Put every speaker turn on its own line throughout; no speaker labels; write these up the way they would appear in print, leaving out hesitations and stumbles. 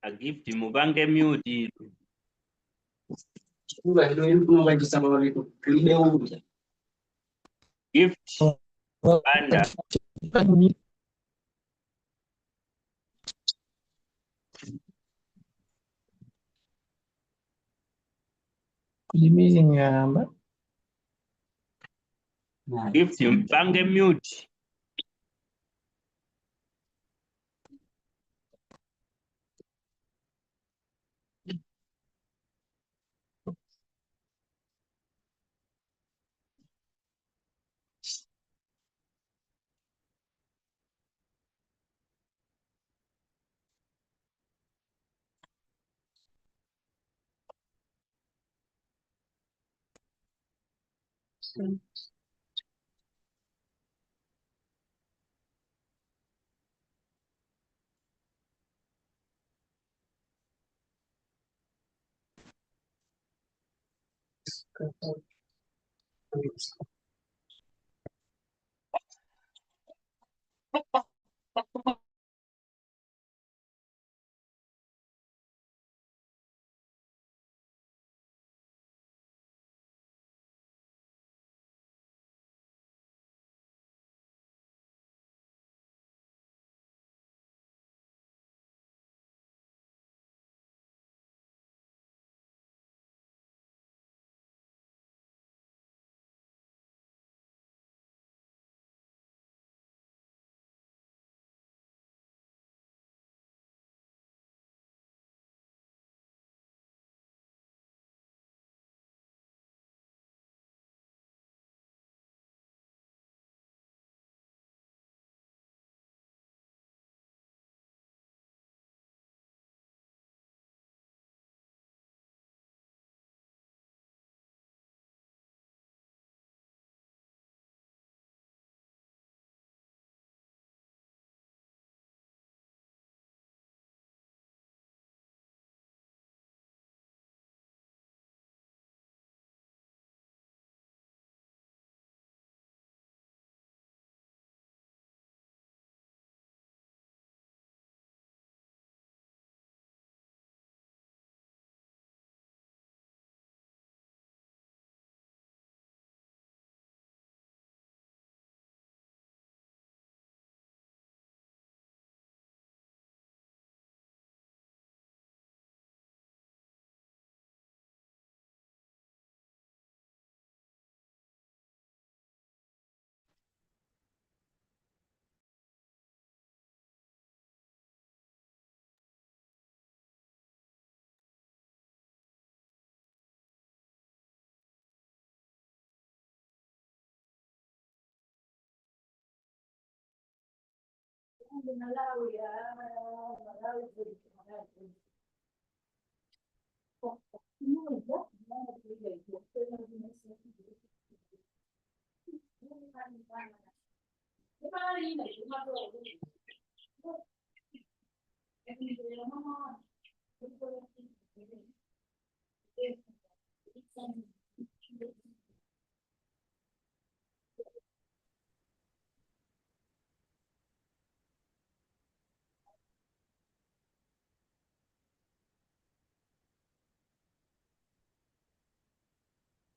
A gift mubange mute. Gift banda. Gift mubange mute.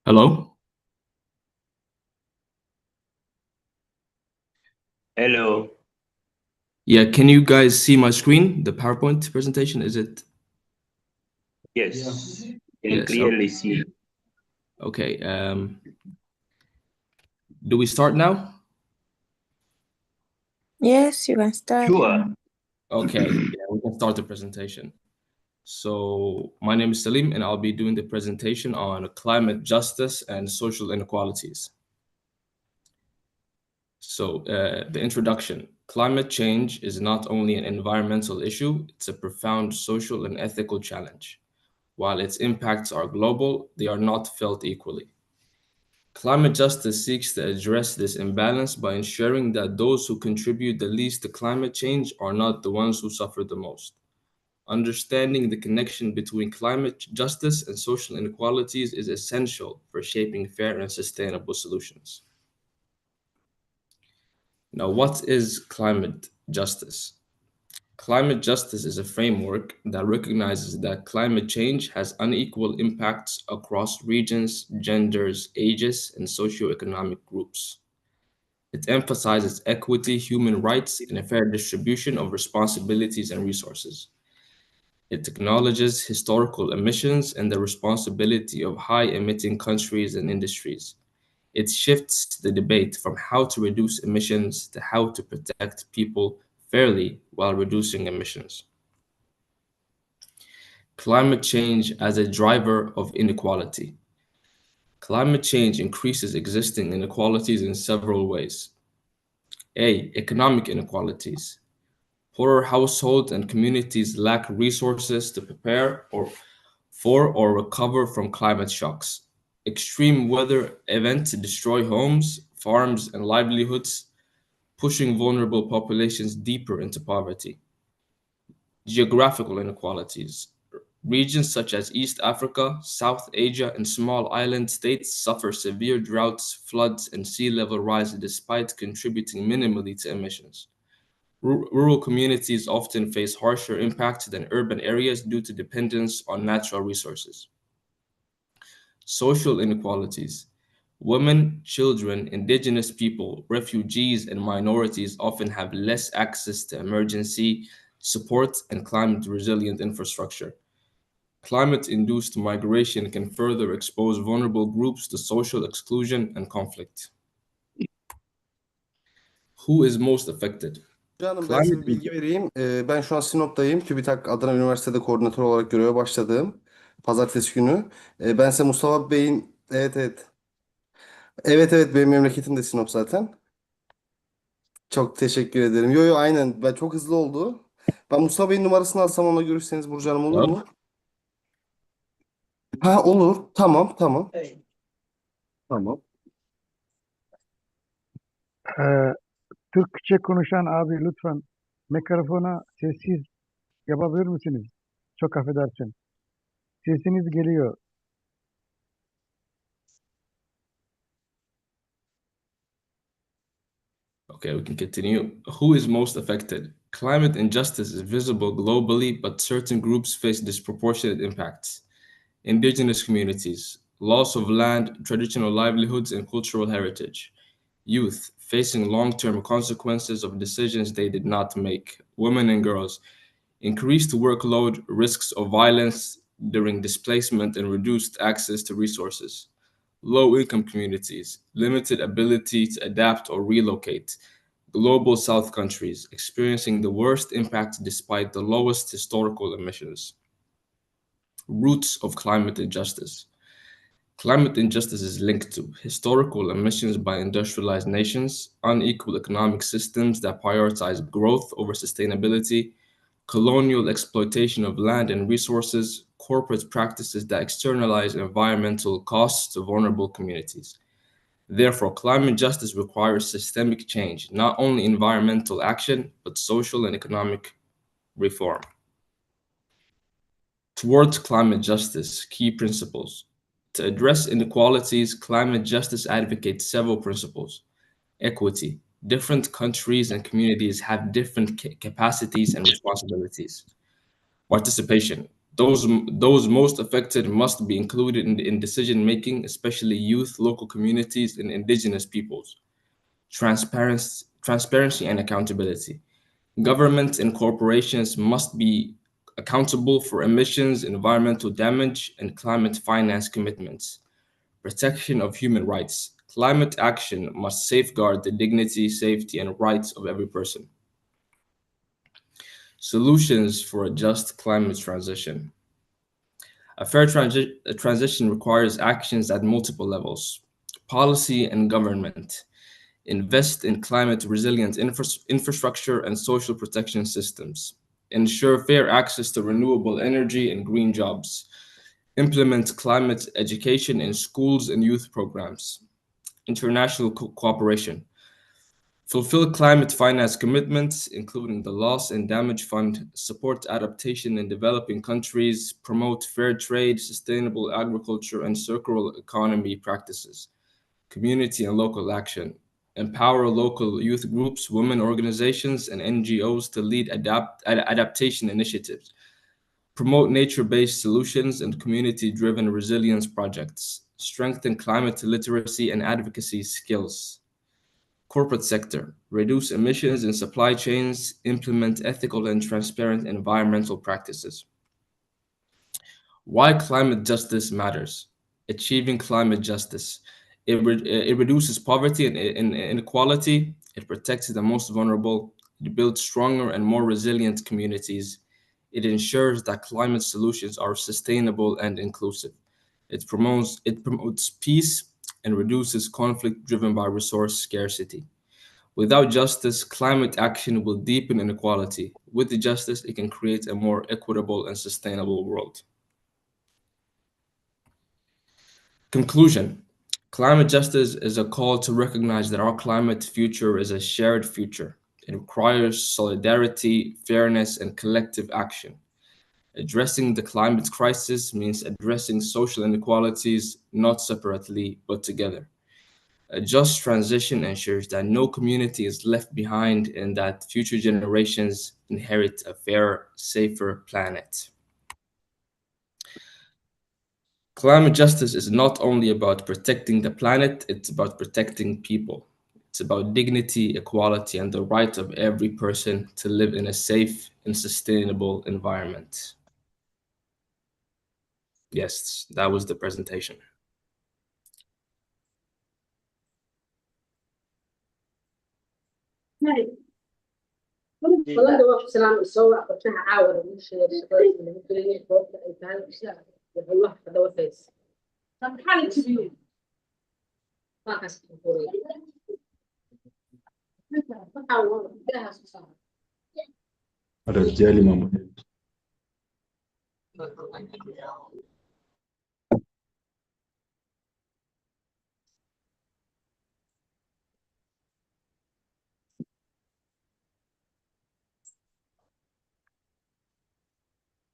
Hello?
Hello.
Yeah, can you guys see my screen? The PowerPoint presentation, is it?
Yes. Can
Yes,
clearly see.
Okay. Do we start now?
Yes, you can start.
Sure.
Okay, yeah, we can start the presentation. So my name is Salim, and I'll be doing the presentation on climate justice and social inequalities. So the introduction. Climate change is not only an environmental issue, it's a profound social and ethical challenge. While its impacts are global, they are not felt equally. Climate justice seeks to address this imbalance by ensuring that those who contribute the least to climate change are not the ones who suffer the most. Understanding the connection between climate justice and social inequalities is essential for shaping fair and sustainable solutions. Now, what is climate justice? Climate justice is a framework that recognizes that climate change has unequal impacts across regions, genders, ages, and socioeconomic groups. It emphasizes equity, human rights, and a fair distribution of responsibilities and resources. It acknowledges historical emissions and the responsibility of high-emitting countries and industries. It shifts the debate from how to reduce emissions to how to protect people fairly while reducing emissions. Climate change as a driver of inequality. Climate change increases existing inequalities in several ways. A. Economic inequalities. Poorer households and communities lack resources to prepare for or recover from climate shocks. Extreme weather events destroy homes, farms, and livelihoods, pushing vulnerable populations deeper into poverty. Geographical inequalities. Regions such as East Africa, South Asia, and small island states suffer severe droughts, floods, and sea level rise despite contributing minimally to emissions. Rural communities often face harsher impacts than urban areas due to dependence on natural resources. Social inequalities. Women, children, indigenous people, refugees, and minorities often have less access to emergency support and climate resilient infrastructure. Climate-induced migration can further expose vulnerable groups to social exclusion and conflict. Who is most affected?
Canım ben size bir bilgi vereyim. Ben şu an Sinop'tayım. TÜBİTAK Adana Üniversitede koordinatör olarak göreve başladım. Pazartesi günü. Ben size Mustafa Bey'in... Evet evet. Evet benim memleketim de Sinop zaten. Çok teşekkür ederim. Yo aynen. Ben çok hızlı oldu. Ben Mustafa Bey'in numarasını alsam onunla görüşseniz Burcu Hanım olur mu? Ha olur. Tamam.
Evet.
Tamam.
Türkçe konuşan abi lütfen mikrofona sessiz yapabilir misiniz? Çok affedersin. Sesiniz geliyor.
Okay, we can continue. Who is most affected? Climate injustice is visible globally, but certain groups face disproportionate impacts. Indigenous communities, loss of land, traditional livelihoods, and cultural heritage. Youth, facing long-term consequences of decisions they did not make. Women and girls, increased workload, risks of violence during displacement, and reduced access to resources. Low-income communities, limited ability to adapt or relocate. Global South countries, experiencing the worst impact despite the lowest historical emissions. Roots of climate injustice. Climate injustice is linked to historical emissions by industrialized nations, unequal economic systems that prioritize growth over sustainability, colonial exploitation of land and resources, corporate practices that externalize environmental costs to vulnerable communities. Therefore, climate justice requires systemic change, not only environmental action, but social and economic reform. Towards climate justice, key principles. To address inequalities, climate justice advocates several principles. Equity. Different countries and communities have different capacities and responsibilities. Participation. Those most affected must be included in decision-making, especially youth, local communities, and indigenous peoples. Transparency and accountability. Governments and corporations must be accountable for emissions, environmental damage, and climate finance commitments. Protection of human rights. Climate action must safeguard the dignity, safety, and rights of every person. Solutions for a just climate transition. A fair transition requires actions at multiple levels. Policy and government. Invest in climate resilient infrastructure and social protection systems. Ensure fair access to renewable energy and green jobs. Implement climate education in schools and youth programs. international cooperation. Fulfill climate finance commitments, including the Loss and Damage Fund, support adaptation in developing countries, promote fair trade, sustainable agriculture, and circular economy practices, community and local action, empower local youth groups, women organizations, and NGOs to lead adaptation initiatives, promote nature-based solutions and community-driven resilience projects, strengthen climate literacy and advocacy skills. Corporate sector, reduce emissions in supply chains, implement ethical and transparent environmental practices. Why climate justice matters. Achieving climate justice. It reduces poverty and inequality. It protects the most vulnerable. It builds stronger and more resilient communities. It ensures that climate solutions are sustainable and inclusive. It promotes peace and reduces conflict driven by resource scarcity. Without justice, climate action will deepen inequality. With the justice, it can create a more equitable and sustainable world. Conclusion. Climate justice is a call to recognize that our climate future is a shared future. It requires solidarity, fairness, and collective action. Addressing the climate crisis means addressing social inequalities, not separately, but together. A just transition ensures that no community is left behind and that future generations inherit a fairer, safer planet. Climate justice is not only about protecting the planet, it's about protecting people. It's about dignity, equality, and the right of every person to live in a safe and sustainable environment. Yes, that was the presentation.
والله ده وقت سلام الصور قطعها عاورة مش شغال من كل فوق الإنسان أشياء والله هذا وفيس طب حالك كبير ما كسر فوري حاول ده صار
رجالي ما مهم.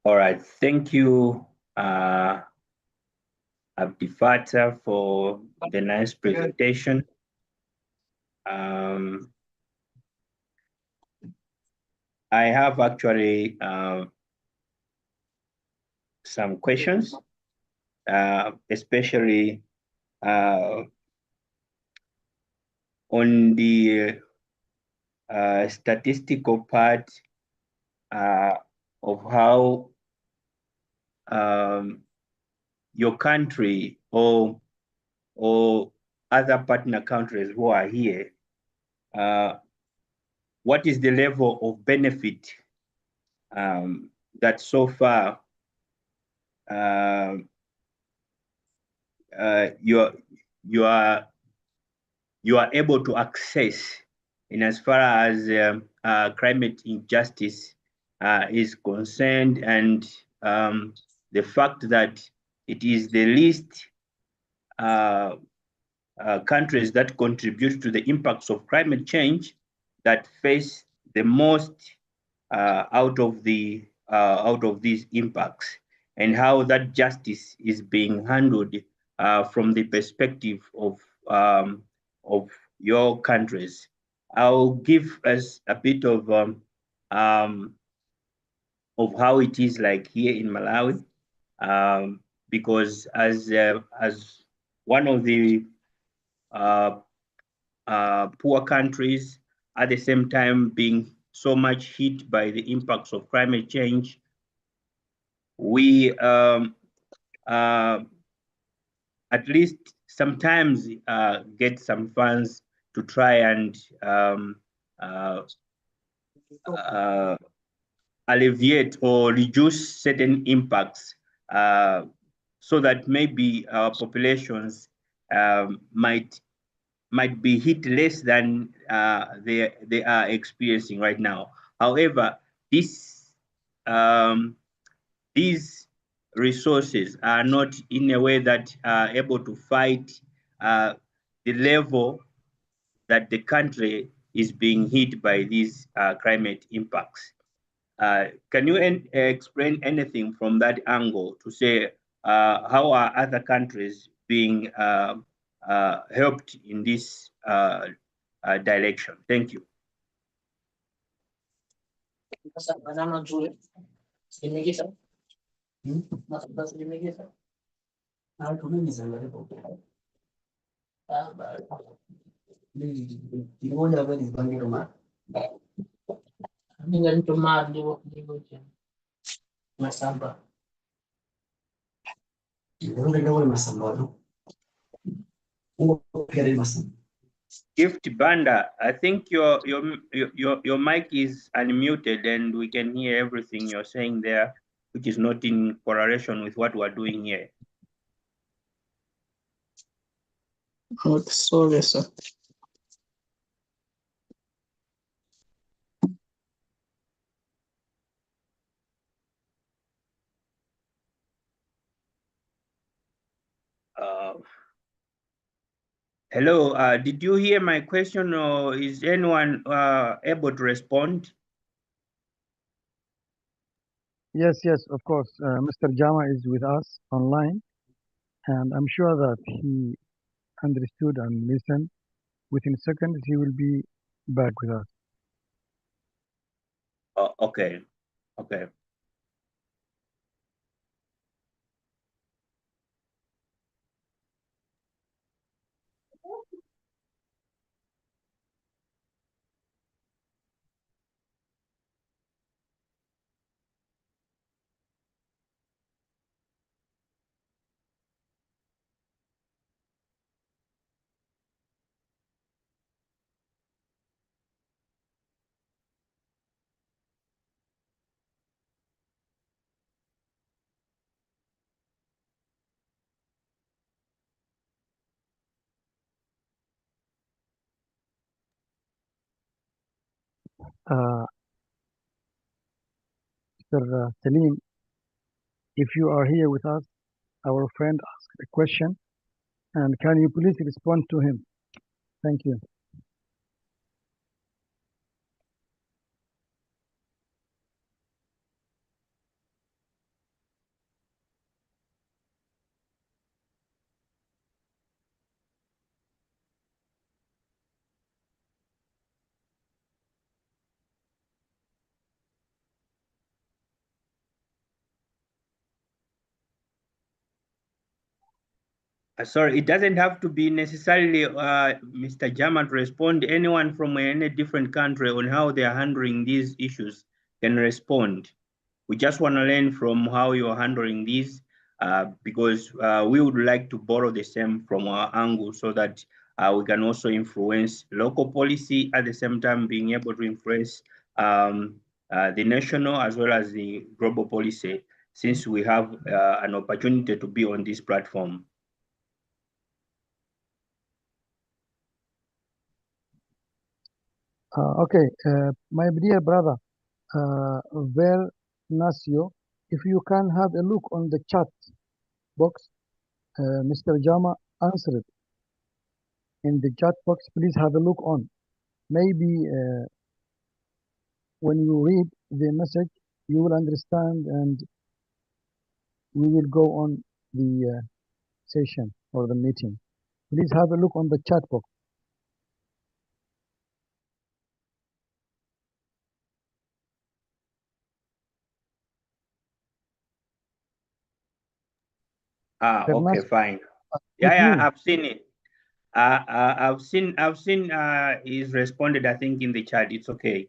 All right, thank you, Abdi Fatah, for the nice presentation. I have actually some questions, especially on the statistical part of how your country or other partner countries who are here, what is the level of benefit that so far you are able to access in as far as climate injustice is concerned, and the fact that it is the least countries that contribute to the impacts of climate change that face the most out of these impacts, and how that justice is being handled from the perspective of your countries. I'll give us a bit of how it is like here in Malawi, because as one of the poor countries, at the same time being so much hit by the impacts of climate change, we at least sometimes get some funds to try and alleviate or reduce certain impacts, so that maybe our populations might be hit less than they are experiencing right now. However, these resources are not in a way that are able to fight the level that the country is being hit by these climate impacts. Can you explain anything from that angle to say how are other countries being helped in this direction? Thank you. Gift Banda, I think your mic is unmuted and we can hear everything you're saying there, which is not in correlation with what we're doing here.
Sorry, sir.
Hello, did you hear my question, or is anyone able to respond?
Yes, of course. Mr. Jama is with us online, and I'm sure that he understood and listened. Within seconds, he will be back with us.
Okay.
Uh, Mr. Salim, if you are here with us, our friend asked a question, and can you please respond to him? Thank you.
Sorry, it doesn't have to be necessarily Mr. Jama to respond. Anyone from any different country on how they are handling these issues can respond. We just want to learn from how you are handling these because we would like to borrow the same from our angle so that we can also influence local policy at the same time being able to influence the national as well as the global policy, since we have an opportunity to be on this platform.
Okay, my dear brother, Ver Nasio, if you can have a look on the chat box, Mr. Jama answered in the chat box. Please have a look on. Maybe when you read the message, you will understand, and we will go on the session or the meeting. Please have a look on the chat box.
Okay, fine. Yeah, I've seen it. I've seen he's responded, I think, in the chat. It's okay.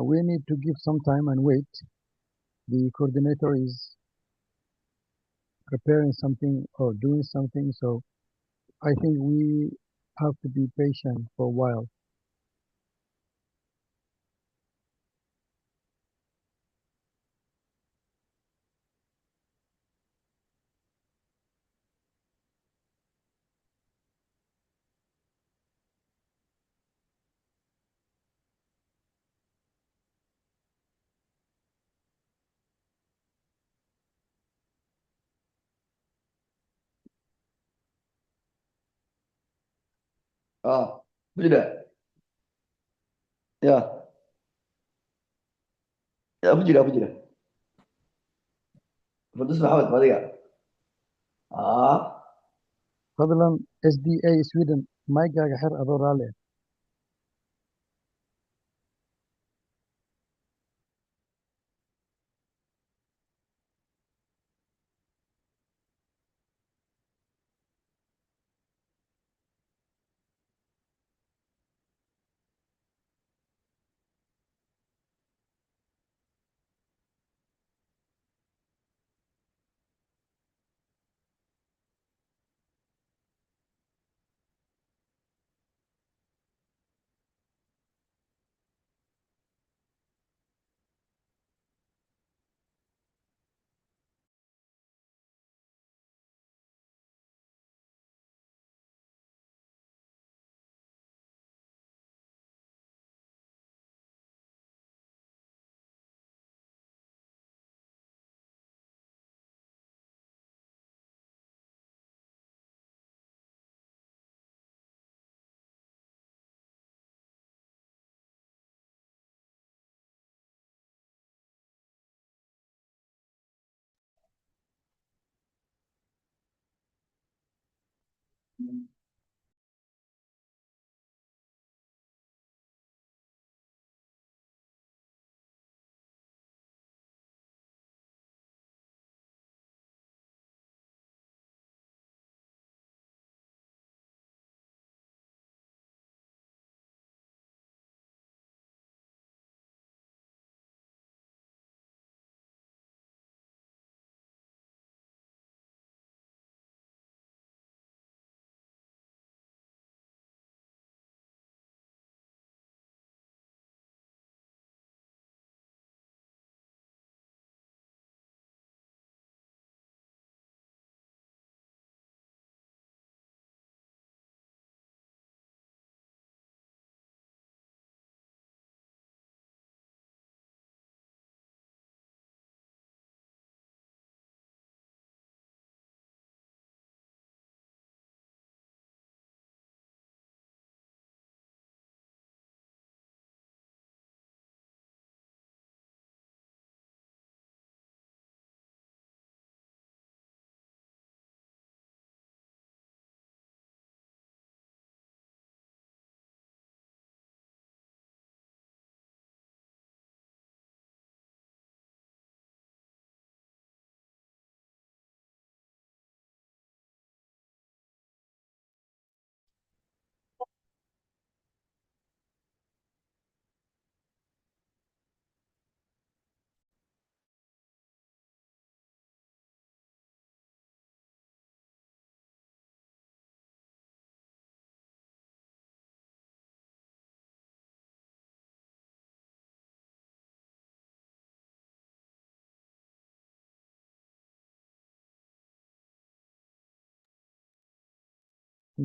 We need to give some time and wait. The coordinator is preparing something or doing something, so I think we have to be patient for a while.
Bujira. Ya. Ya bujira bujira. Fadus Muhammad Madiga.
fadlan SDA Sweden maygaaga xir adoo raali ah.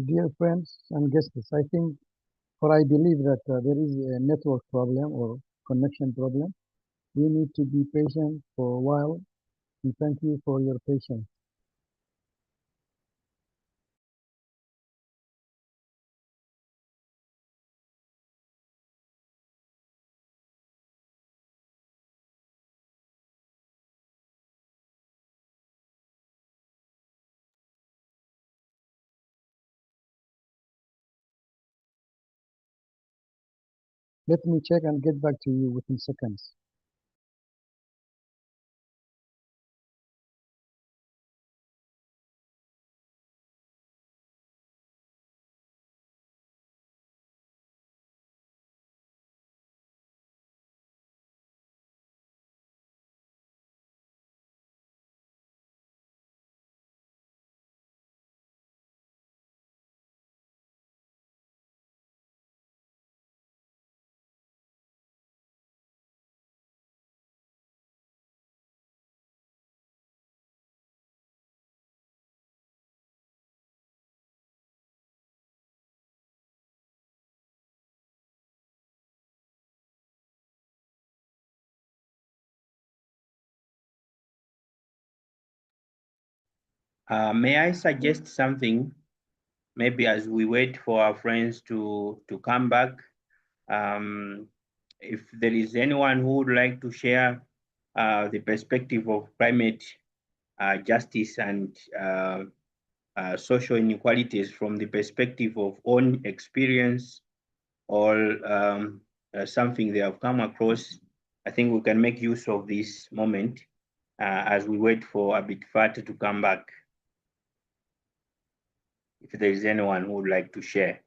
Dear friends and guests, I think or I believe that there is a network problem or connection problem. We need to be patient for a while, and thank you for your patience. Let me check and get back to you within seconds.
May I suggest something? maybe as we wait for our friends to come back, if there is anyone who would like to share the perspective of climate justice and social inequalities from the perspective of own experience or something they have come across, I think we can make use of this moment as we wait for Abitfat to come back. If there is anyone who would like to share.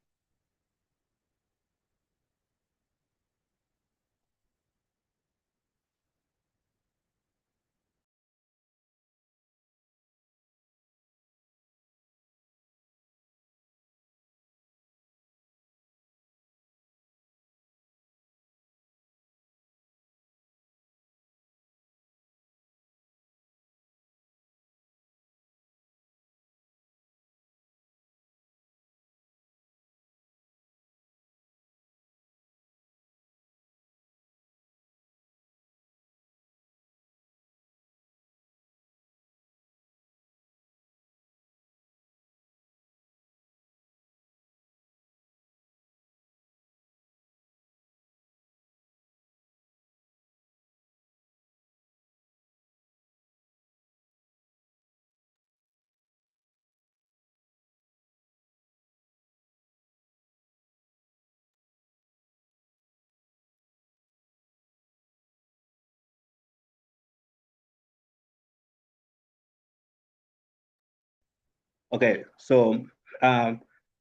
Okay, so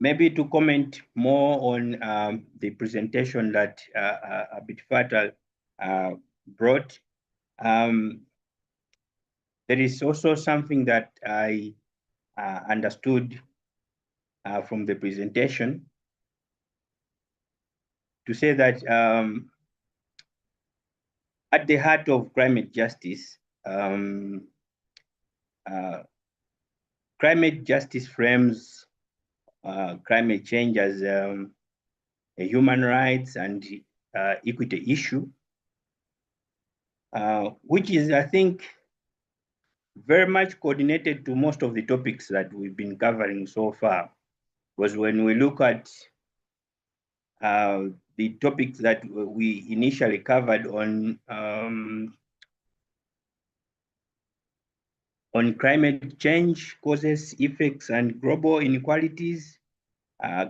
maybe to comment more on the presentation that Abitfat brought, there is also something that I understood from the presentation to say that at the heart of climate justice, climate justice frames climate change as a human rights and equity issue, which is, I think, very much coordinated to most of the topics that we've been covering so far. Because when we look at the topics that we initially covered on climate change, causes, effects, and global inequalities,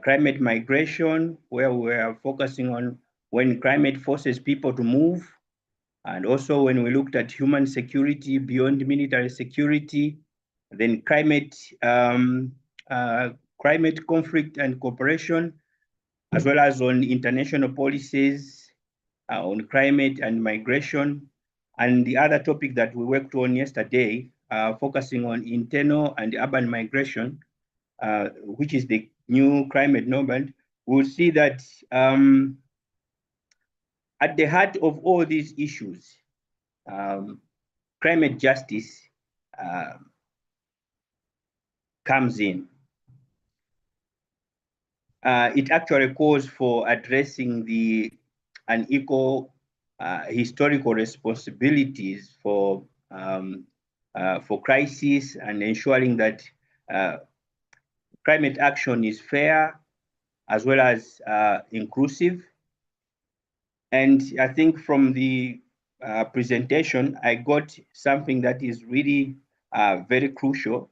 climate migration, where we are focusing on when climate forces people to move, and also when we looked at human security beyond military security, then climate conflict and cooperation, as well as on international policies on climate and migration. And the other topic that we worked on yesterday, focusing on internal and urban migration, which is the new climate movement, we'll see that at the heart of all these issues, climate justice comes in. It actually calls for addressing the unequal historical responsibilities for crisis and ensuring that climate action is fair as well as inclusive. And I think from the presentation, I got something that is really very crucial.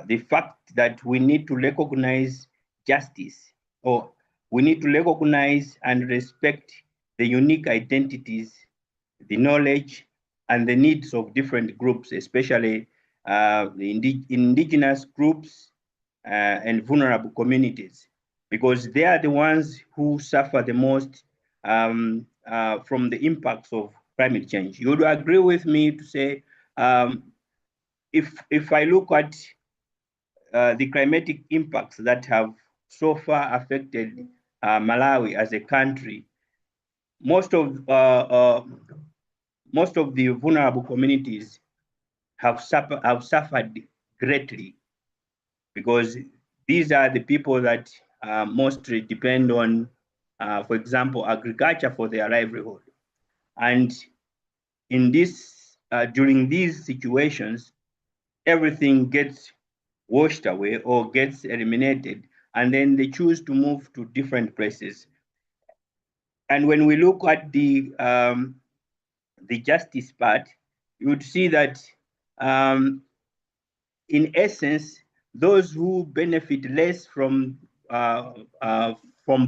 The fact that we need to recognize justice, or we need to recognize and respect the unique identities, the knowledge, and the needs of different groups, especially the indigenous groups and vulnerable communities, because they are the ones who suffer the most from the impacts of climate change. You would agree with me to say, if I look at the climatic impacts that have so far affected Malawi as a country, most of the vulnerable communities have suffered greatly, because these are the people that mostly depend on, for example, agriculture for their livelihood. And in this, during these situations, everything gets washed away or gets eliminated and then they choose to move to different places. And when we look at the justice part, you would see that in essence, those who benefit less from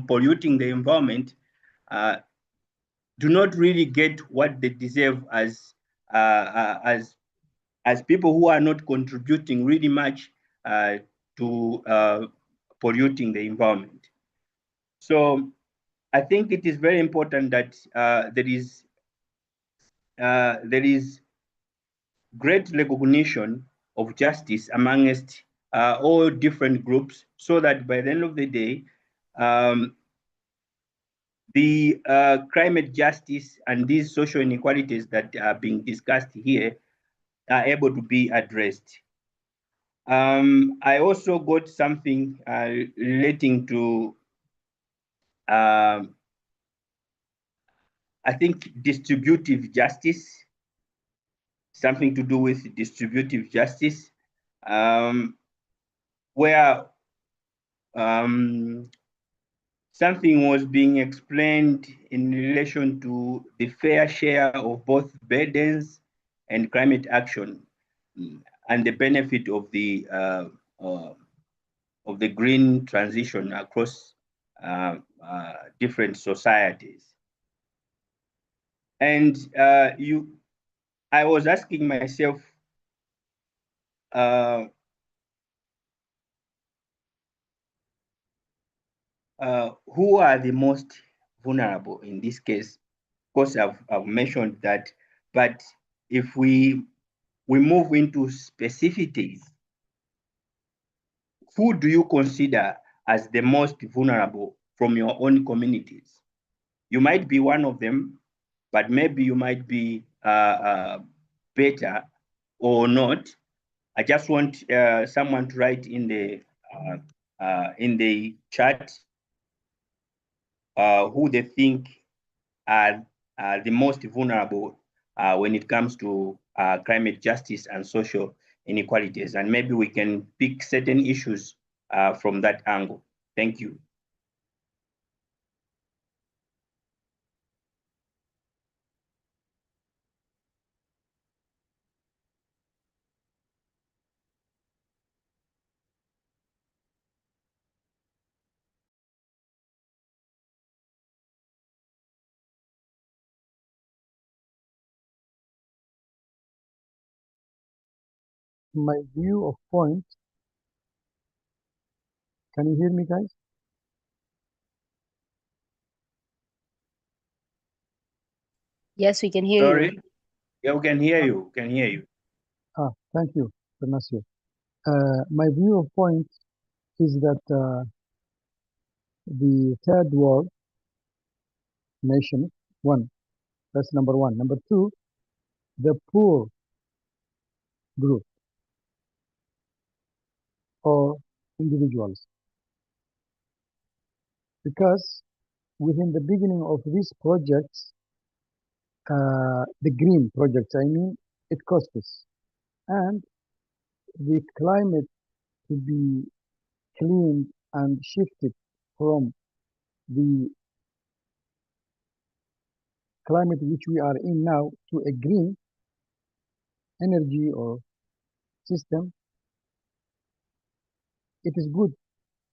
polluting the environment do not really get what they deserve as people who are not contributing really much to polluting the environment. So I think it is very important that there is great recognition of justice amongst all different groups, so that by the end of the day, the climate justice and these social inequalities that are being discussed here are able to be addressed. I also got something relating to, I think, distributive justice, something to do with distributive justice, where something was being explained in relation to the fair share of both burdens and climate action, and the benefit of the green transition across different societies. And I was asking myself, who are the most vulnerable in this case? Of course, I've mentioned that, but if we move into specificities, who do you consider as the most vulnerable from your own communities? You might be one of them, but maybe you might be better or not. I just want someone to write in the chat who they think are the most vulnerable when it comes to climate justice and social inequalities. And maybe we can pick certain issues from that angle. Thank you.
My view of point, can you hear me, guys?
Yes, we can hear
Sorry?
you.
Yeah, we can hear you. Can hear you.
Thank you, Ignacio. My view of point is that the third world nation, that's number one. Number two, the poor group or individuals. Because within the beginning of these projects, the green projects, I mean, it costs us. And the climate to be cleaned and shifted from the climate which we are in now to a green energy or system, it is good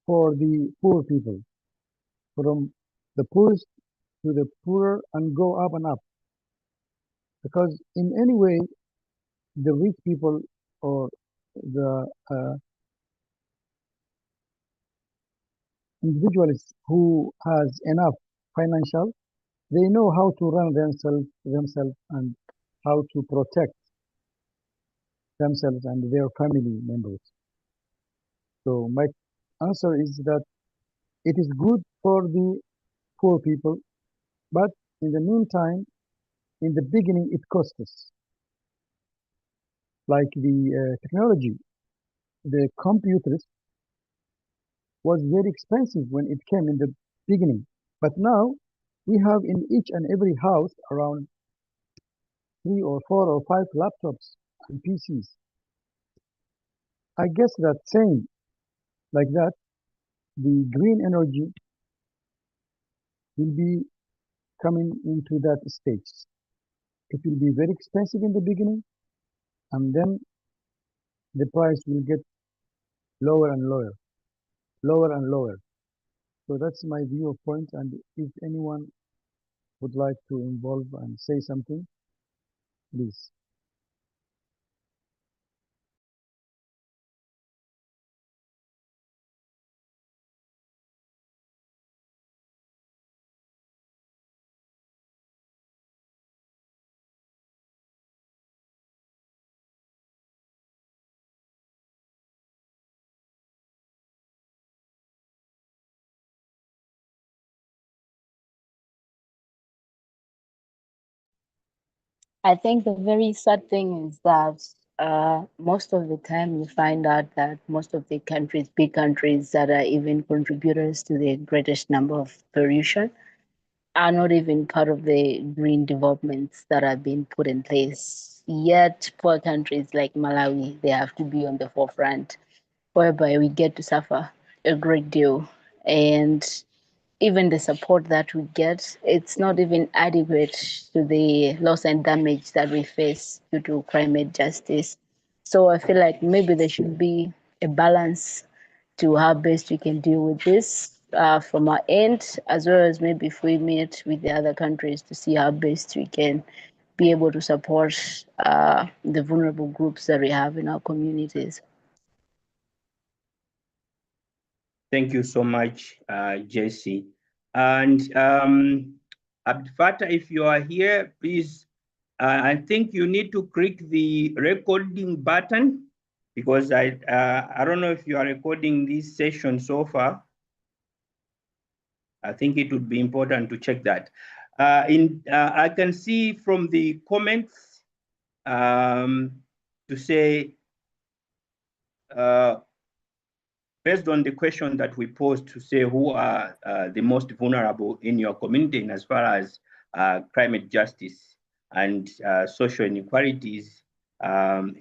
for the poor people, from the poorest to the poorer, and go up and up. Because in any way, the rich people or the individuals who has enough financial, they know how to run themselves and how to protect themselves and their family members. So my answer is that it is good for the poor people, but in the meantime, in the beginning, it costs us. Like the technology, the computers was very expensive when it came in the beginning. But now we have in each and every house around 3 or 4 or 5 laptops and PCs. I guess that same like that, the green energy will be coming into that stage. It will be very expensive in the beginning, and then the price will get lower and lower, lower and lower. So that's my viewpoint. And if anyone would like to involve and say something, please.
I think the very sad thing is that most of the time you find out that most of the countries, big countries that are even contributors to the greatest number of pollution, are not even part of the green developments that are being put in place. Yet poor countries like Malawi, they have to be on the forefront, whereby we get to suffer a great deal. And even the support that we get, it's not even adequate to the loss and damage that we face due to climate justice. So I feel like maybe there should be a balance to how best we can deal with this from our end, as well as maybe if we meet with the other countries to see how best we can be able to support the vulnerable groups that we have in our communities.
Thank you so much, Jesse. And Abdfata, if you are here, please, I think you need to click the recording button because I don't know if you are recording this session so far. I think it would be important to check that. I can see from the comments to say, based on the question that we posed to say who are the most vulnerable in your community in as far as climate justice and social inequalities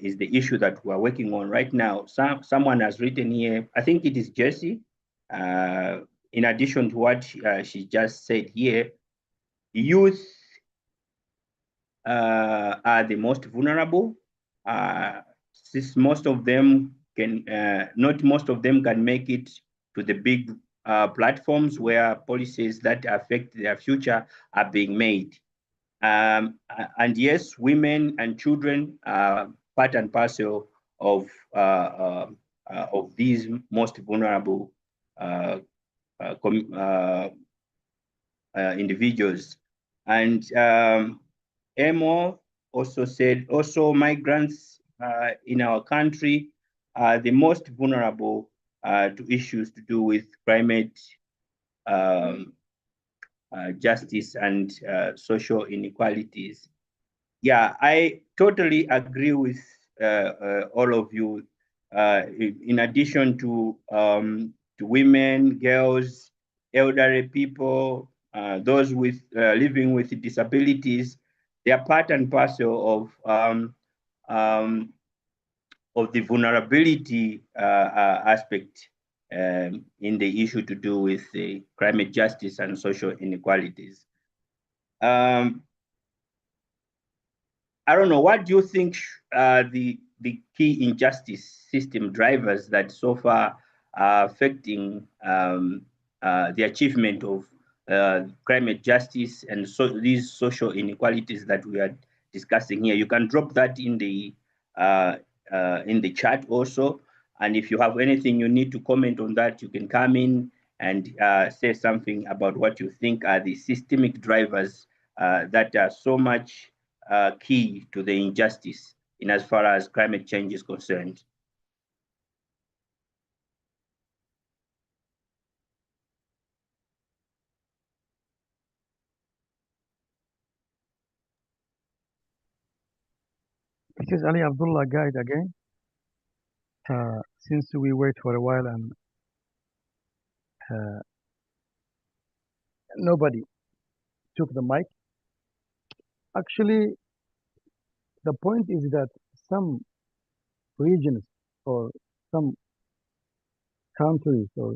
is the issue that we're working on right now. Someone has written here, I think it is Jesse, in addition to what she just said here, youth are the most vulnerable. Since most of them can, not most of them can make it to the big platforms where policies that affect their future are being made. And yes, women and children are part and parcel of these most vulnerable individuals. And Emo also said, also migrants in our country are the most vulnerable to issues to do with climate justice and social inequalities. Yeah, I totally agree with all of you. In addition to women, girls, elderly people, those with living with disabilities, they are part and parcel of the vulnerability aspect in the issue to do with climate justice and social inequalities. I don't know. What do you think the key injustice system drivers that so far are affecting the achievement of climate justice and so these social inequalities that we are discussing here? You can drop that in the chat also. And if you have anything you need to comment on that, you can come in and say something about what you think are the systemic drivers that are so much key to the injustice in as far as climate change is concerned.
This is Ali Abdullah Guide again. Since we wait for a while and nobody took the mic, actually, the point is that some regions or some countries or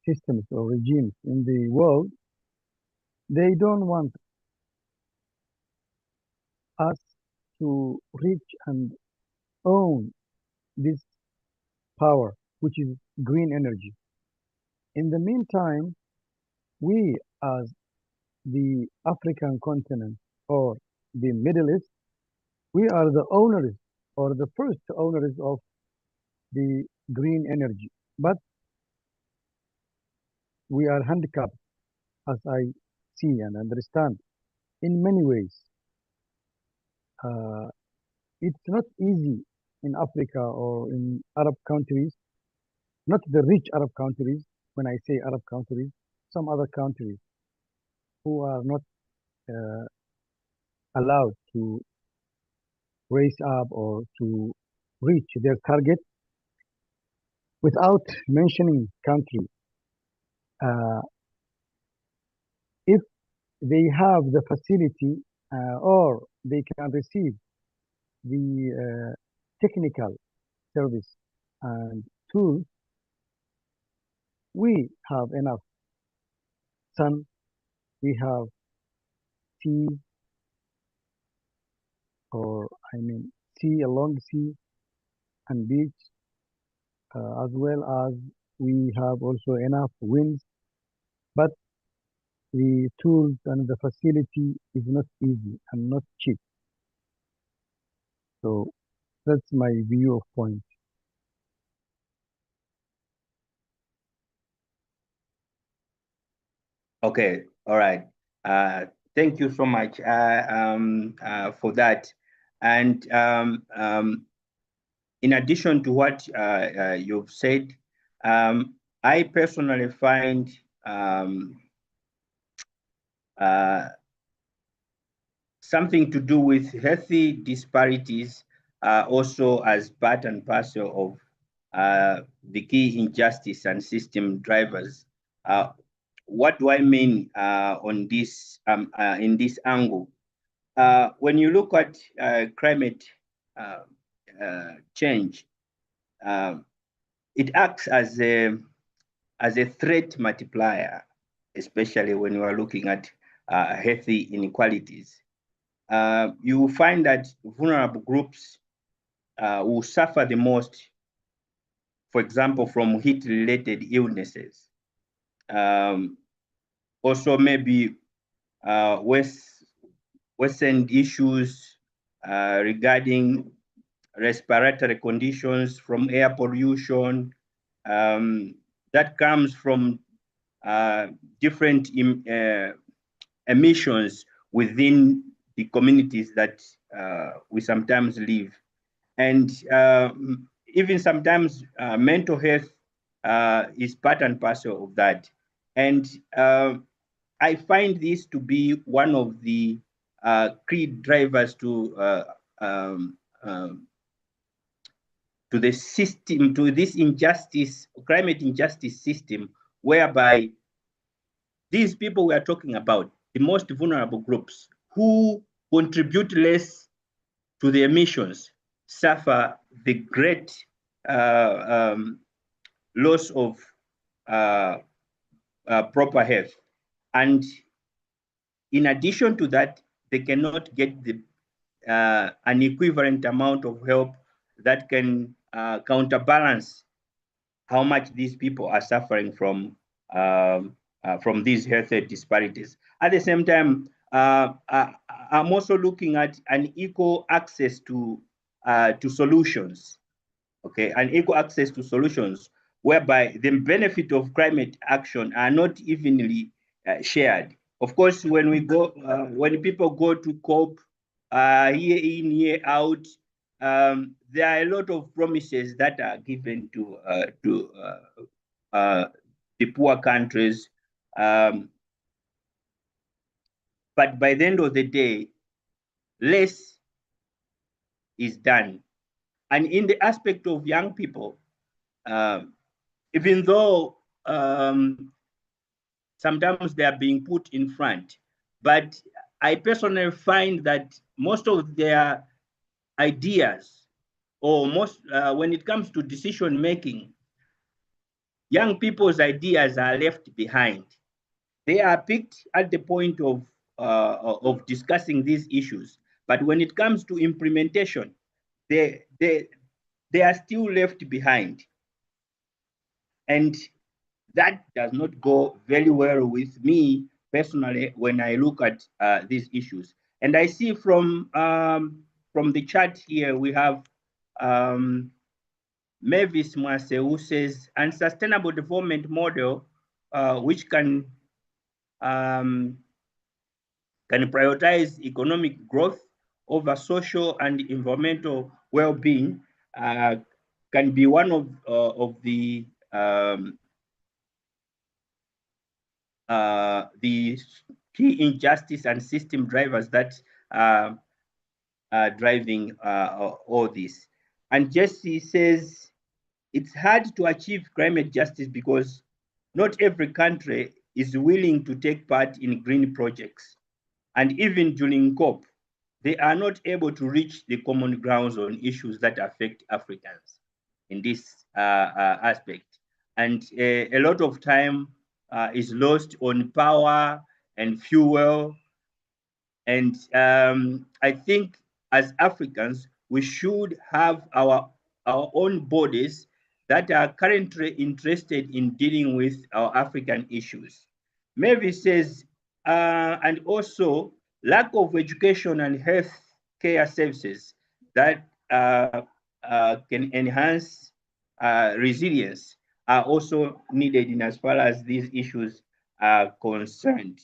systems or regimes in the world, they don't want us to reach and own this power, which is green energy. In the meantime, we as the African continent or the Middle East, we are the owners or the first owners of the green energy. But we are handicapped, as I see and understand, in many ways. Uh, it's not easy in Africa or in Arab countries, not the rich Arab countries. When I say Arab countries, some other countries who are not uh, allowed to raise up or to reach their target without mentioning country. Uh, if they have the facility or they can receive the technical service and tools, we have enough sun, we have sea, or I mean sea, a long sea and beach, as well as we have also enough winds, but the tools and the facility is not easy and not cheap. So that's my view of point.
Okay, all right. Thank you so much for that. And in addition to what you've said, I personally find something to do with healthy disparities also as part and parcel of the key injustice and system drivers. What do I mean on this in this angle? When you look at climate change, it acts as a threat multiplier, especially when you are looking at healthy inequalities. You will find that vulnerable groups will suffer the most, for example, from heat-related illnesses. Also, maybe worsened issues regarding respiratory conditions from air pollution that comes from different emissions within the communities that we sometimes live. And even sometimes mental health is part and parcel of that. And I find this to be one of the key drivers to the system, to this injustice, climate injustice system, whereby these people we are talking about, the most vulnerable groups who contribute less to the emissions, suffer the great loss of proper health. And in addition to that, they cannot get an equivalent amount of help that can counterbalance how much these people are suffering from these health disparities. At the same time, I'm also looking at an equal access to solutions. Okay, an equal access to solutions whereby the benefit of climate action are not evenly shared. Of course, when we go, when people go to COP year in, year out, there are a lot of promises that are given to the poor countries. But by the end of the day, less is done. And in the aspect of young people, even though sometimes they are being put in front, but I personally find that most of their ideas, or most when it comes to decision making, young people's ideas are left behind. They are picked at the point of discussing these issues, but when it comes to implementation, they are still left behind. And that does not go very well with me personally when I look at these issues. And I see from the chart here, we have Mavis Mwase, who says, unsustainable development model, which can prioritize economic growth over social and environmental well-being, can be one of the key injustice and system drivers that are driving all this. And Jesse says, it's hard to achieve climate justice because not every country is willing to take part in green projects. And even during COP, they are not able to reach the common grounds on issues that affect Africans in this aspect. And a lot of time is lost on power and fuel. And I think as Africans, we should have our own bodies that are currently interested in dealing with our African issues. Mavis says, and also lack of education and health care services that can enhance resilience are also needed in as far as these issues are concerned.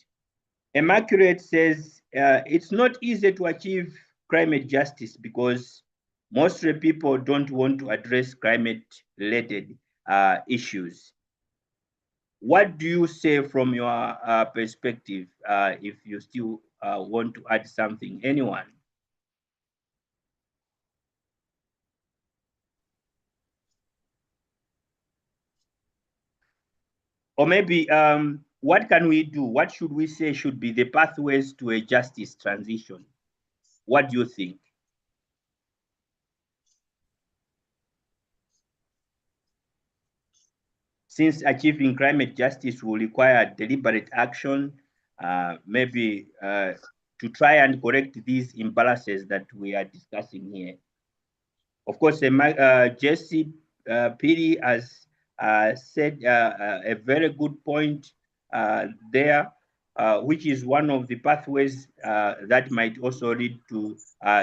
Immaculate says, it's not easy to achieve climate justice because mostly people don't want to address climate-related issues. What do you say from your perspective, if you still want to add something? Anyone? Or maybe what can we do? What should we say should be the pathways to a justice transition? What do you think? Since achieving climate justice will require deliberate action, maybe to try and correct these imbalances that we are discussing here. Of course, Jesse Piri has said a very good point there, which is one of the pathways that might also lead to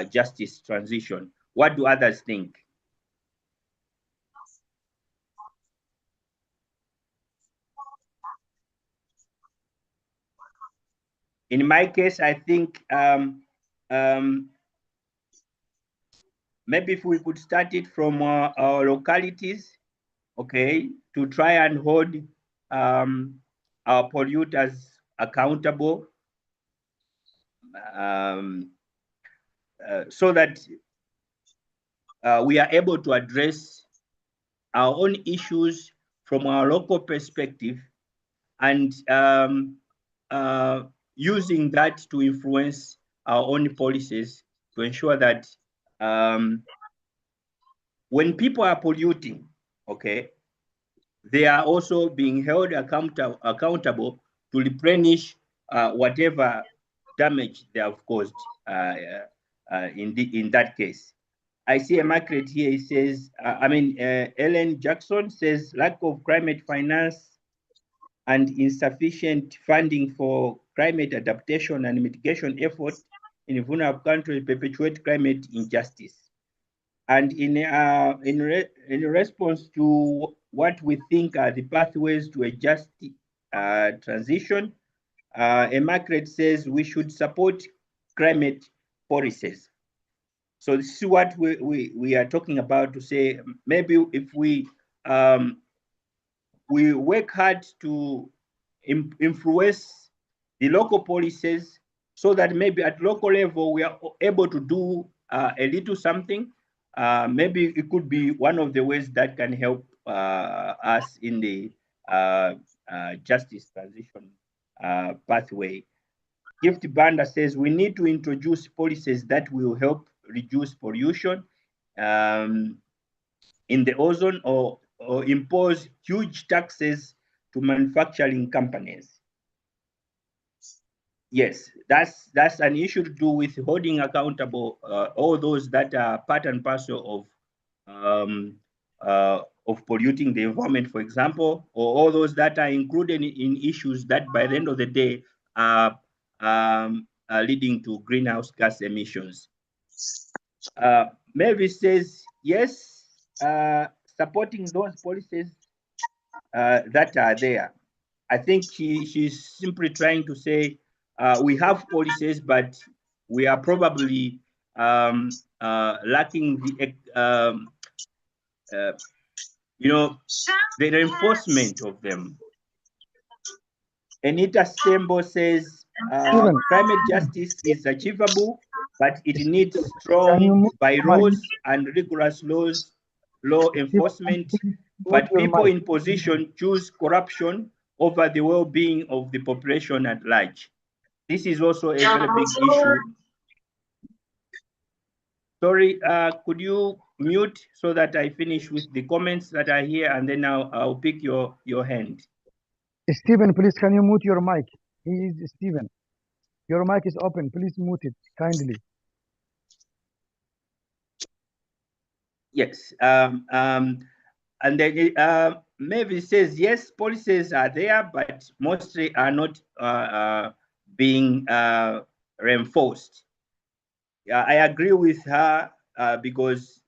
justice transition. What do others think? In my case, I think maybe if we could start it from our localities, okay, to try and hold our polluters accountable, so that we are able to address our own issues from our local perspective, and using that to influence our own policies to ensure that when people are polluting, okay, they are also being held accountable to replenish whatever damage they have caused in that case. I see a market here. It says, Ellen Jackson says, lack of climate finance and insufficient funding for climate adaptation and mitigation efforts in vulnerable countries perpetuate climate injustice. And in response to what we think are the pathways to a just transition, Margaret says we should support climate policies. So this is what we are talking about, to say maybe if we work hard to influence the local policies, so that maybe at local level we are able to do a little something. Maybe it could be one of the ways that can help us in the justice transition pathway. Gift Banda says we need to introduce policies that will help reduce pollution in the ozone or or impose huge taxes to manufacturing companies. Yes, that's an issue to do with holding accountable all those that are part and parcel of polluting the environment, for example, or all those that are included in issues that by the end of the day are leading to greenhouse gas emissions. Mavis says, yes, supporting those policies that are there. I think she's simply trying to say we have policies, but we are probably lacking the, the enforcement of them. Anita Stembo says climate justice is achievable, but it needs strong bylaws and rigorous law enforcement. But people in position choose corruption over the well-being of the population at large. This is also a very big issue. Sorry, could you mute so that I finish with the comments that are here, and then I'll pick your hand.
Stephen, please, can you mute your mic? He is Stephen. Your mic is open. Please mute it kindly.
Yes. And then Mavis says, yes, policies are there, but mostly are not being reinforced. I agree with her because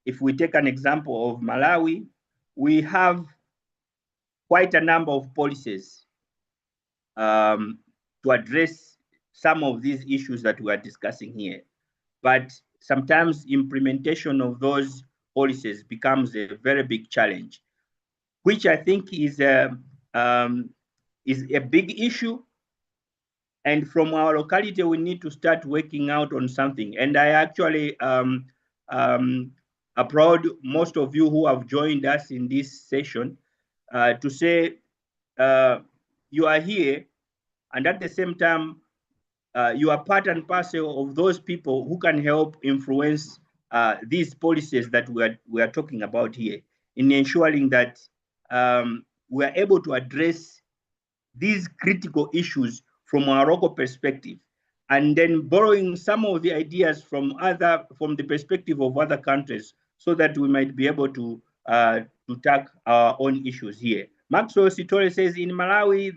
if we take an example of Malawi, we have quite a number of policies to address some of these issues that we are discussing here. But sometimes implementation of those policies becomes a very big challenge, which I think is a big issue. And from our locality, we need to start working out on something. And I actually applaud most of you who have joined us in this session to say you are here, and at the same time, you are part and parcel of those people who can help influence these policies that we are talking about here, in ensuring that we are able to address these critical issues from our local perspective, and then borrowing some of the ideas from the perspective of other countries, so that we might be able to tackle our own issues here. Maxwell Sitore says in Malawi,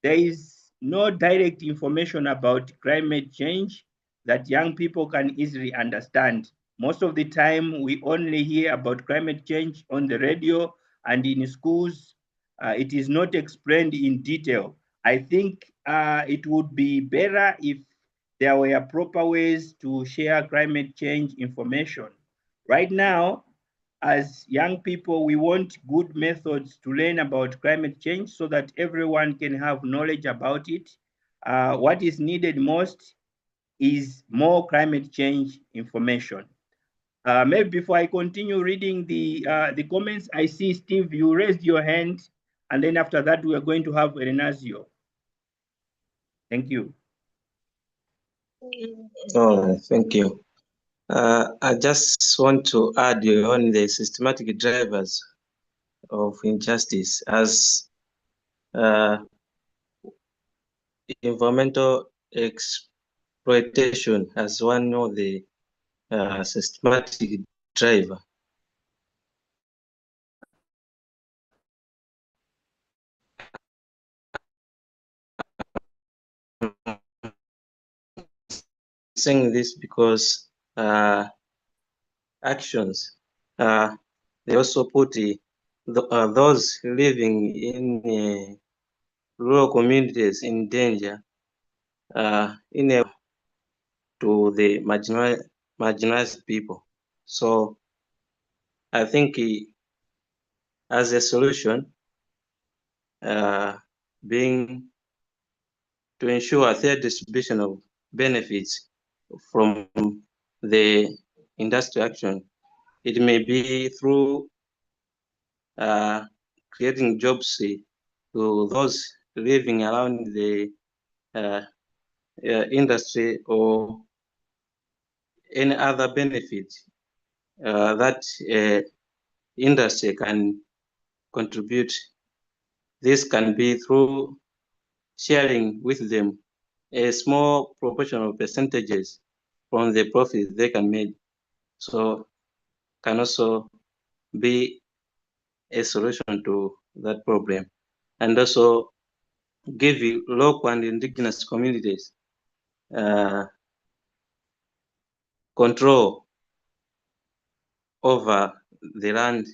there is no direct information about climate change that young people can easily understand. Most of the time, we only hear about climate change on the radio and in schools. It is not explained in detail. I think it would be better if there were proper ways to share climate change information. Right now, as young people, we want good methods to learn about climate change so that everyone can have knowledge about it. What is needed most is more climate change information. Maybe before I continue reading the comments, I see Steve, you raised your hand, and then after that, we are going to have Renazio. Thank you.
Oh, thank you. I just want to add on the systematic drivers of injustice as environmental exploitation as one of the systematic driver. Saying this because actions they also put those living in rural communities in danger to the marginalized people. So I think as a solution, being to ensure a fair distribution of benefits from the industrial action, it may be through creating jobs to those living around the industry or any other benefit that industry can contribute. This can be through sharing with them a small proportional percentages from the profit they can make. So can also be a solution to that problem. And also give local and indigenous communities control over the land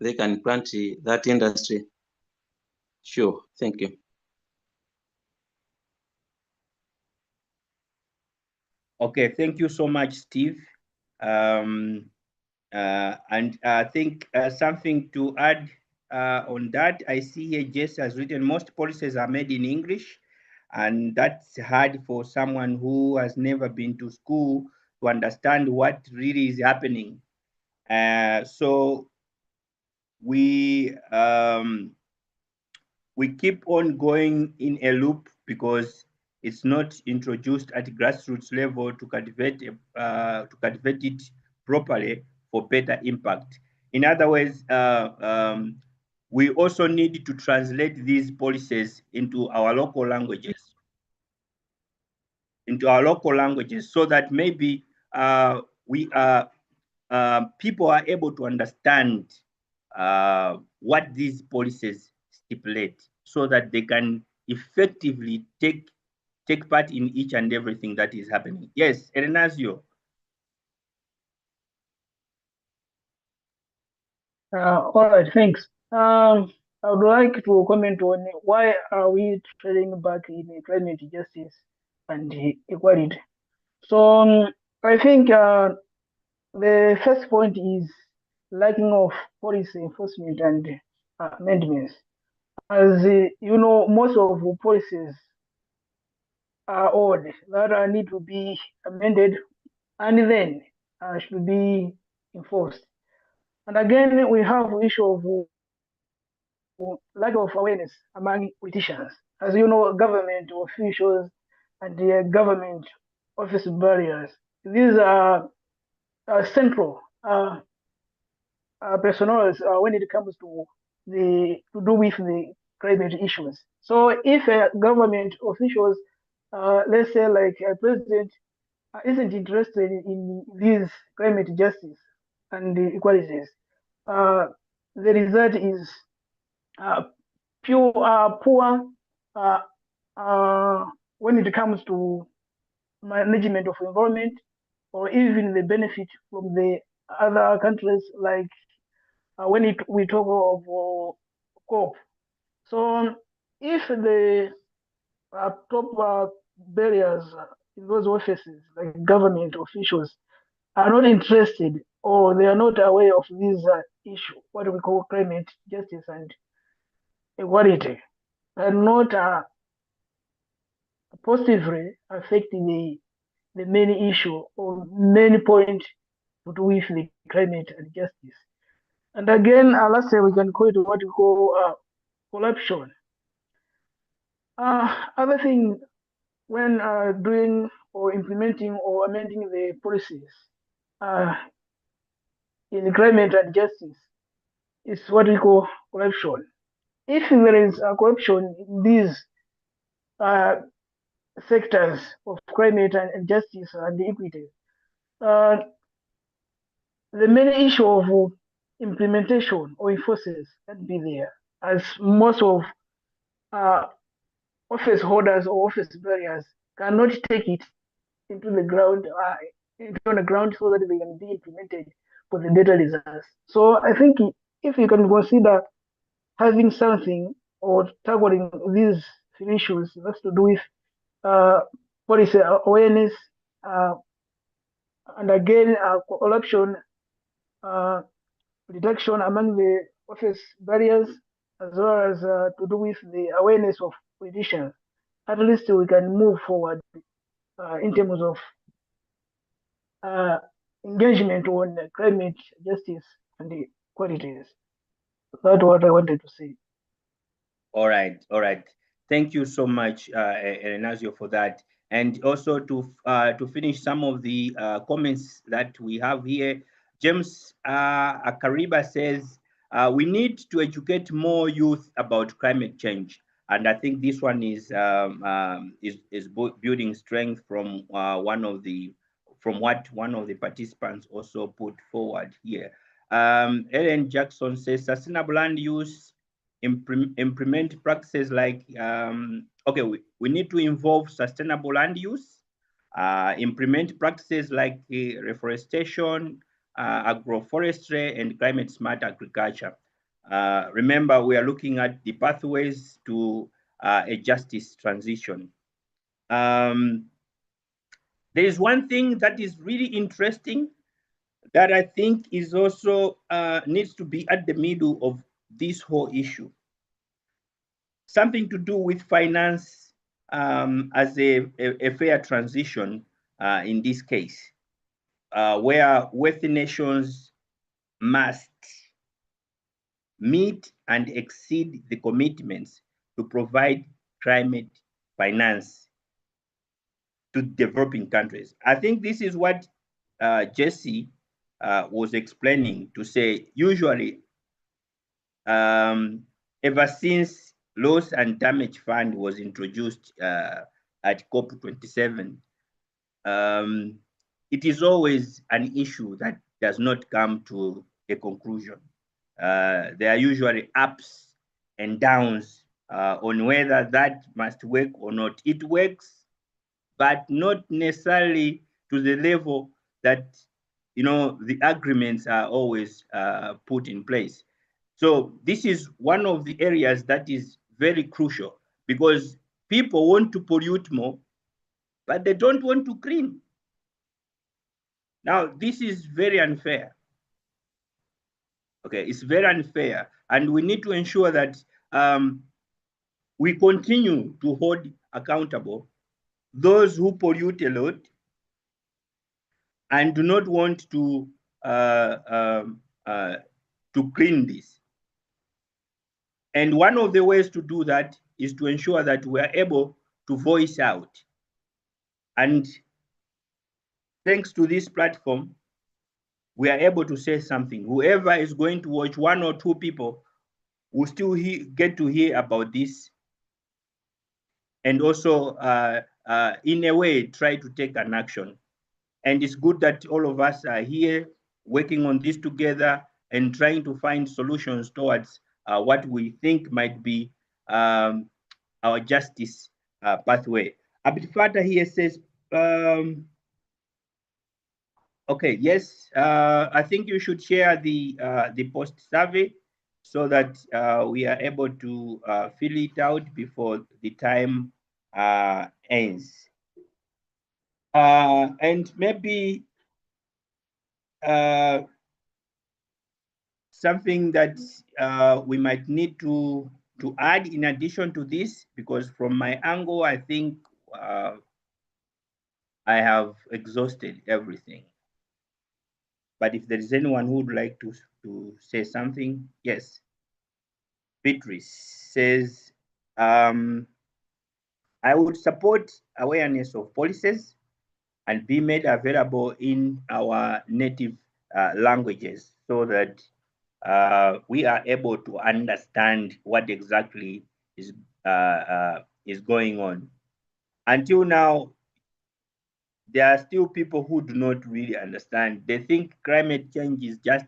they can plant that industry. Sure, thank you.
Okay, thank you so much, Steve. And I think something to add on that, I see here Jess has written, most policies are made in English, and that's hard for someone who has never been to school to understand what really is happening. So we keep on going in a loop because it's not introduced at grassroots level to cultivate it properly for better impact. In other words, we also need to translate these policies into our local languages, so that maybe people are able to understand what these policies stipulate, so that they can effectively take part in each and everything that is happening. Yes, Ernazio.
All right, thanks. I would like to comment on why are we trading back in climate justice and equality. So I think the first point is lacking of policy enforcement and amendments. As you know, most of the policies are old that need to be amended and then should be enforced. And again, we have issue of lack of awareness among politicians. As you know, government officials and the government office barriers, these are central personnel when it comes to do with the climate issues. So if government officials, let's say like a president, isn't interested in these climate justice and the equalities, the result is poor when it comes to management of environment, or even the benefit from the other countries, like when we talk of COP. So if the top barriers in those offices, like government officials, are not interested or they are not aware of this issue, what we call climate justice and equality, and not positively affecting the main issue or main point to do with the climate and justice. And again, let's say we can call it what we call corruption. Other thing, when doing or implementing or amending the policies in climate and justice, is what we call corruption. If there is corruption in these sectors of climate and justice and equity, the main issue of implementation or enforcement can be there, as most of office holders or office barriers cannot take it into the ground, so that they can be implemented for the better results. So I think if you can consider having something or tackling these issues that's to do with policy awareness, and again corruption reduction among the office barriers, as well as to do with the awareness of politicians, at least we can move forward in terms of engagement on climate justice and the equalities. That's what I wanted to say.
All right. Thank you so much, Renazio, for that. And also to finish some of the comments that we have here, James Akariba says, we need to educate more youth about climate change. And I think this one is building strength from what one of the participants also put forward here. Ellen Jackson says sustainable land use implement practices like, okay, we need to involve sustainable land use, implement practices like reforestation, agroforestry, and climate smart agriculture. Remember, we are looking at the pathways to a justice transition. There is one thing that is really interesting that I think is also needs to be at the middle of this whole issue. Something to do with finance as a fair transition in this case, where wealthy nations must meet and exceed the commitments to provide climate finance to developing countries. I think this is what Jesse was explaining, to say usually ever since loss and damage fund was introduced at COP27, it is always an issue that does not come to a conclusion. There are usually ups and downs on whether that must work or not. It works, but not necessarily to the level that the agreements are always put in place. So this is one of the areas that is very crucial, because people want to pollute more, but they don't want to clean. Now, this is very unfair. Okay, it's very unfair, and we need to ensure that we continue to hold accountable those who pollute a lot and do not want to clean this. And one of the ways to do that is to ensure that we are able to voice out. And thanks to this platform, we are able to say something. Whoever is going to watch, one or two people will still get to hear about this, and also in a way try to take an action. And it's good that all of us are here working on this together and trying to find solutions towards what we think might be our justice pathway. Abid Fatah here says, okay, yes, I think you should share the post survey so that we are able to fill it out before the time ends. And maybe something that we might need to add in addition to this, because from my angle, I think I have exhausted everything. But if there is anyone who would like to say something, yes. Beatrice says, I would support awareness of policies and be made available in our native languages so that we are able to understand what exactly is going on. Until now, there are still people who do not really understand. They think climate change is just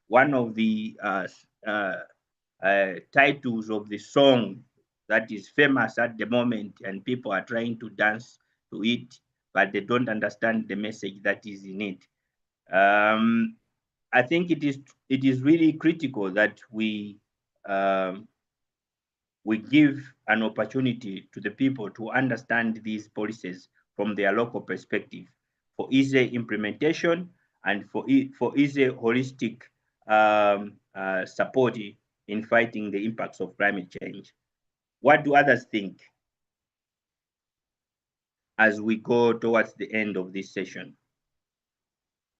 one of the titles of the song that is famous at the moment, and people are trying to dance to it, but they don't understand the message that is in it. I think it is really critical that we give an opportunity to the people to understand these policies from their local perspective, for easy implementation and for easy holistic support in fighting the impacts of climate change. What do others think as we go towards the end of this session?